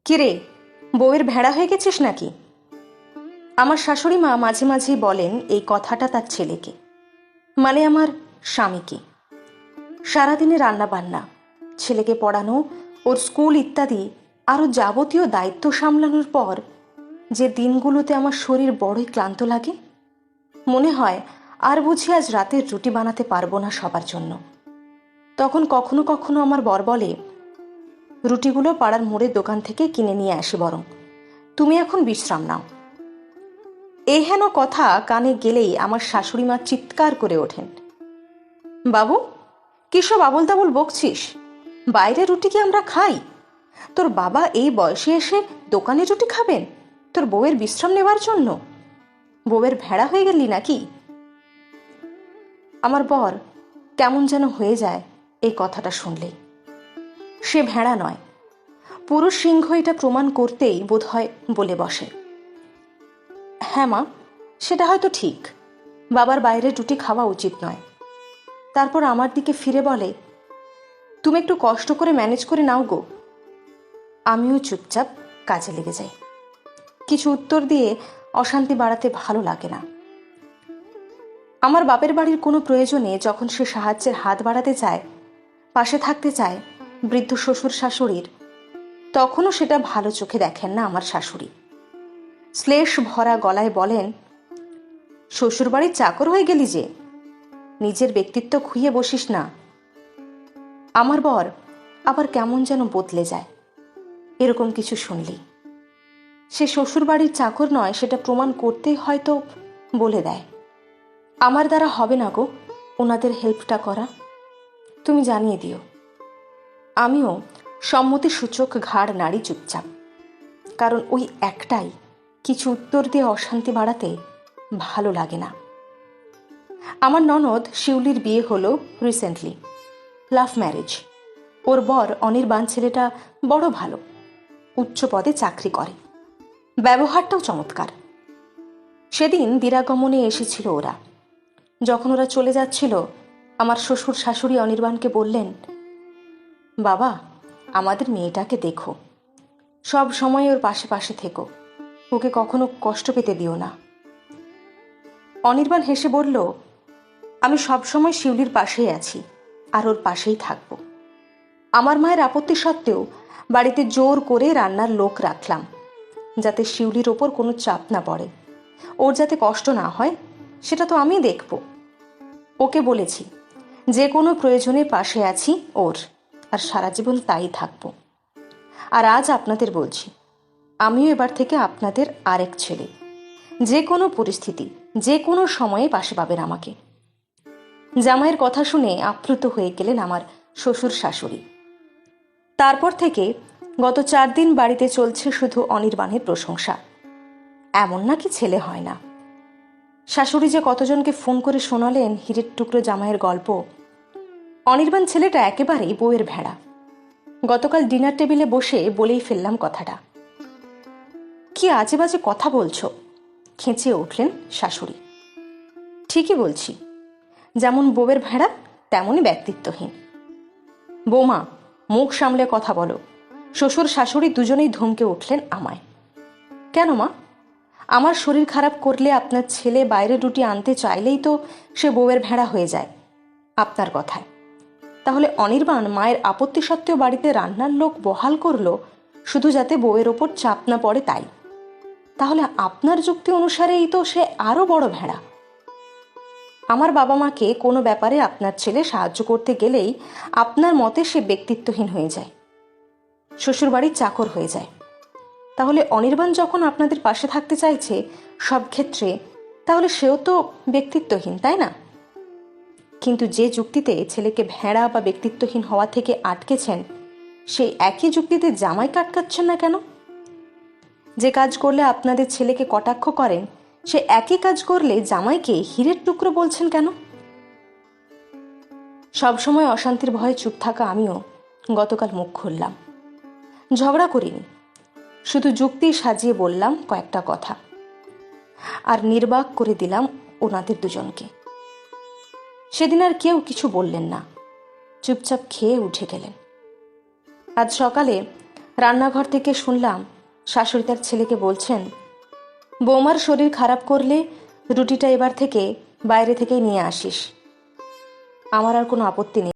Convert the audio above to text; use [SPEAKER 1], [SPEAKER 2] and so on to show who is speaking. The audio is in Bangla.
[SPEAKER 1] কিরে, বউয়ের ভেড়া হয়ে গেছিস নাকি? আমার শাশুড়ি মা মাঝে মাঝেই বলেন এই কথাটা তার ছেলেকে, মানে আমার স্বামীকে। সারাদিনে রান্না বান্না, ছেলেকে পড়ানো, ওর স্কুল ইত্যাদি আরও যাবতীয় দায়িত্ব সামলানোর পর যে দিনগুলোতে আমার শরীর বড়ই ক্লান্ত লাগে, মনে হয় আর বুঝি আজ রাতের রুটি বানাতে পারবো না সবার জন্য। তখন কখনো কখনো আমার বর বলে, রুটিগুলো পাড়ার মোড়ের দোকান থেকে কিনে নিয়ে আসি, বরং তুমি এখন বিশ্রাম নাও। এই হেন কথা কানে গেলেই আমার শাশুড়ি মা চিৎকার করে ওঠেন, বাবু, কিসব আবল তাবল বকছিস? বাইরে রুটি কি আমরা খাই? তোর বাবা এই বয়সে এসে দোকানে রুটি খাবেন তোর বউয়ের বিশ্রাম নেবার জন্য? বউয়ের ভেড়া হয়ে গেলি নাকি? আমার বর কেমন যেন হয়ে যায় এই কথাটা শুনলেই। সে ভেড়া নয়, পুরুষ সিংহ, এটা প্রমাণ করতেই বোধহয় বলে বসে, হ্যাঁ মা, সেটা হয়তো ঠিক, বাবার বাইরে রুটি খাওয়া উচিত নয়। তারপর আমার দিকে ফিরে বলে, তুমি একটু কষ্ট করে ম্যানেজ করে নাও গো। আমিও চুপচাপ কাজে লেগে যাই। কিছু উত্তর দিয়ে অশান্তি বাড়াতে ভালো লাগে না। আমার বাপের বাড়ির কোনো প্রয়োজনে যখন সে সাহায্যের হাত বাড়াতে চায়, পাশে থাকতে চায় বৃদ্ধ শ্বশুর শাশুড়ির, তখনও সেটা ভালো চোখে দেখেন না আমার শাশুড়ি। শ্লেষ ভরা গলায় বলেন, শ্বশুরবাড়ির চাকর হয়ে গেলি যে, নিজের ব্যক্তিত্ব খুইয়ে বসিস না। আমার বর আবার কেমন যেন বদলে যায় এরকম কিছু শুনলি। সে শ্বশুরবাড়ির চাকর নয় সেটা প্রমাণ করতেই হয়তো বলে দেয়, আমার দ্বারা হবে না গো ওনাদের হেল্পটা করা, তুমি জানিয়ে দিও। আমিও সম্মতি সূচক ঘাড় নাড়ি চুপচাপ, কারণ ওই একটাই, কিছু উত্তর দিয়ে অশান্তি বাড়াতে ভালো লাগে না। আমার ননদ শিউলির বিয়ে হলো রিসেন্টলি, লাভ ম্যারেজ। ওর বর অনির্বাণ ছেলেটা বড় ভালো, উচ্চ পদে চাকরি করে, ব্যবহারটাও চমৎকার। সেদিন দিরাগমনে এসেছিল ওরা। যখন ওরা চলে যাচ্ছিল, আমার শ্বশুর শাশুড়ি অনির্বাণকে বললেন, বাবা, আমাদের মেয়েটাকে দেখো, সব সময় ওর পাশে পাশে থেকো, ওকে কখনো কষ্ট পেতে দিও না। অনির্বাণ হেসে বলল, আমি সবসময় শিউলির পাশেই আছি আর ওর পাশেই থাকব। আমার মায়ের আপত্তি সত্ত্বেও বাড়িতে জোর করে রান্নার লোক রাখলাম, যাতে শিউলির ওপর কোনো চাপ না পড়ে, ওর যাতে কষ্ট না হয় সেটা তো আমি দেখব। ওকে বলেছি যে কোনো প্রয়োজনে পাশে আছি ওর, আর সারা জীবন তাই থাকব। আর আজ আপনাদের বলছি, আমিও এবার থেকে আপনাদের আরেক ছেলে, যে কোনো পরিস্থিতি, যে কোনো সময়ে পাশে পাবেন আমাকে। জামাইয়ের কথা শুনে আপ্লুত হয়ে গেলেন আমার শ্বশুর শাশুড়ি। তারপর থেকে গত 4 দিন বাড়িতে চলছে শুধু অনির্বাণের প্রশংসা, এমন নাকি ছেলে হয় না। শাশুড়ি যে কতজনকে ফোন করে শোনালেন হীরের টুকরো জামাইয়ের গল্প। অনির্বাণ ছেলেটা একেবারেই বউয়ের ভেড়া। গতকাল ডিনার টেবিলে বসে বলেই ফেললাম কথাটা। কি আজে বাজে কথা বলছো, খেঁচিয়ে উঠলেন শাশুড়ি। ঠিকই বলছি, যেমন বউয়ের ভেড়া তেমনই ব্যক্তিত্বহীন। বৌমা, মুখ সামলে কথা বলো। শ্বশুর শাশুড়ি দুজনেই ধমকে উঠলেন আমায়। কেন মা? আমার শরীর খারাপ করলে আপনার ছেলে বাইরে রুটি আনতে চাইলেই তো সে বউয়ের ভেড়া হয়ে যায় আপনার কথায়। তাহলে অনির্বাণ মায়ের আপত্তি সত্ত্বেও বাড়িতে রান্নার লোক বহাল করলো শুধু যাতে বউয়ের ওপর চাপ না পড়ে তাই। তাহলে আপনার যুক্তি অনুসারেই তো সে আরো বড় ভেড়া। আমার বাবা মাকে কোনো ব্যাপারে আপনার ছেলে সাহায্য করতে গেলেই আপনার মতে সে ব্যক্তিত্বহীন হয়ে যায়, শ্বশুরবাড়ির চাকর হয়ে যায়। তাহলে অনির্বাণ যখন আপনাদের পাশে থাকতে চাইছে সব ক্ষেত্রে, তাহলে সেও তো ব্যক্তিত্বহীন, তাই না? কিন্তু যে যুক্তিতে ছেলেকে ভেড়া বা ব্যক্তিত্বহীন হওয়া থেকে আটকেছেন, সেই একই যুক্তিতে জামাইকে আটকাচ্ছেন না কেন? যে কাজ করলে আপনাদের ছেলেকে কটাক্ষ করেন, সে একই কাজ করলে জামাইকে হীরের টুকরো বলছেন কেন? সবসময় অশান্তির ভয়ে চুপ থাকা আমিও গতকাল মুখ খুললাম। ঝগড়া করিনি, শুধু যুক্তি সাজিয়ে বললাম কয়েকটা কথা, আর নির্বাক করে দিলাম ওনাদের দুজনকে। সেদিন আর কেউ কিছু বললেন না, চুপচাপ খেয়ে উঠে গেলেন। আজ সকালে রান্নাঘর থেকে শুনলাম শাশুড়ি তার ছেলেকে বলছেন, বৌমার শরীর খারাপ করলে রুটিটা এবার থেকে বাইরে থেকেই নিয়ে আসিস। আমার আর কোনো আপত্তি নেই।